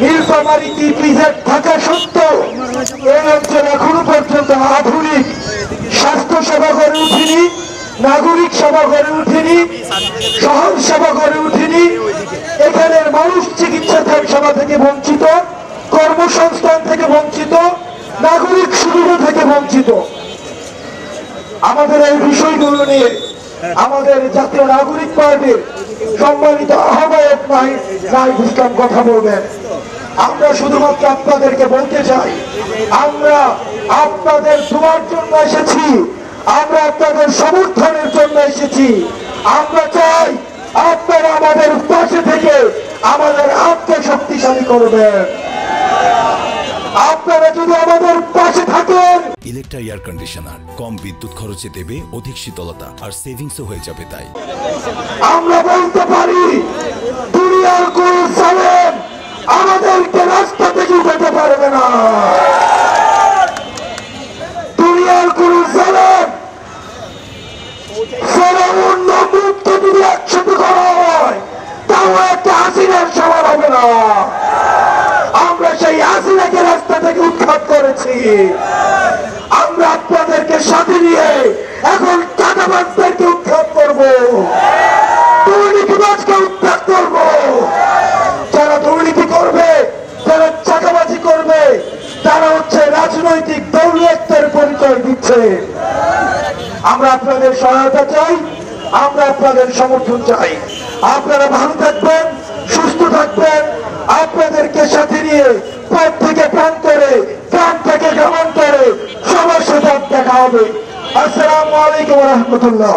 Nilphamari EPZ থাকা সত্ত্বেও এই অঞ্চলে এখনো পর্যন্ত আধুনিক স্বাস্থ্য সেবা গড়ে উঠেনি, নাগরিক সেবা গড়ে উঠেনি, সহজ সেবা গড়ে উঠেনি। এখানের মানুষ চিকিৎসা সেবা থেকে বঞ্চিত, কর্মসংস্থান থেকে বঞ্চিত, নাগরিক সুবিধা থেকে বঞ্চিত। আমাদের এই বিষয়গুলো নিয়ে আমাদের জাতীয় নাগরিক পার্টির সম্মানিত আহ্বায়ক নাহিদ ইসলাম কথা বলবেন। আমরা শুধুমাত্র আপনাদেরকে বলতে চাই, আমরা আপনাদের দোয়ার জন্য এসেছি, আমরা আপনাদের সমর্থনের জন্য এসেছি। আমরা চাই আপনারা আমাদের পাশে থেকে আমাদের হাতকে শক্তিশালী করবেন। আপনারা যদি আমাদের পাশে থাকেন, ইলেকট্রা এয়ার কন্ডিশনার কম বিদ্যুৎ খরচে দেবে অধিক শীতলতা আর সেভিংসও হয়ে যাবে। তাই আমরা বলতে পারি দুনিয়ার কোন জালেম আমাদেরকে রাস্তা থেকে উঠাতে পারবে না। দুনিয়ার কোন জালেম ফেরাউন নমরুদকে যদি একসাথে করা হয় তাও একটা হাসিনার সমান হবে না। আমরা সেই হাসিনাকে রাস্তা থেকে উৎখাত করেছি। আমরা আপনাদেরকে সাথে নিয়ে এখন চাঁদাবাজদেরকে উৎখাত করবো, দুর্নীতিবাজকে উৎখাত করবো। যারা দুর্নীতি করবে, যারা চাঁদাবাজি করবে, তারা হচ্ছে রাজনৈতিক দৌলতের পরিচয় দিচ্ছে। আমরা আপনাদের সহায়তা চাই, আমরা আপনাদের সমর্থন চাই। আপনারা ভালো থাকবেন, সুস্থ থাকবেন। আপনাদেরকে সাথে নিয়ে পথ থেকে প্রান্তরে, গ্রাম থেকে গ্রামান্তরে সবার সাথে দেখা হবে। আসসালামু আলাইকুম ওয়া রাহমাতুল্লাহ।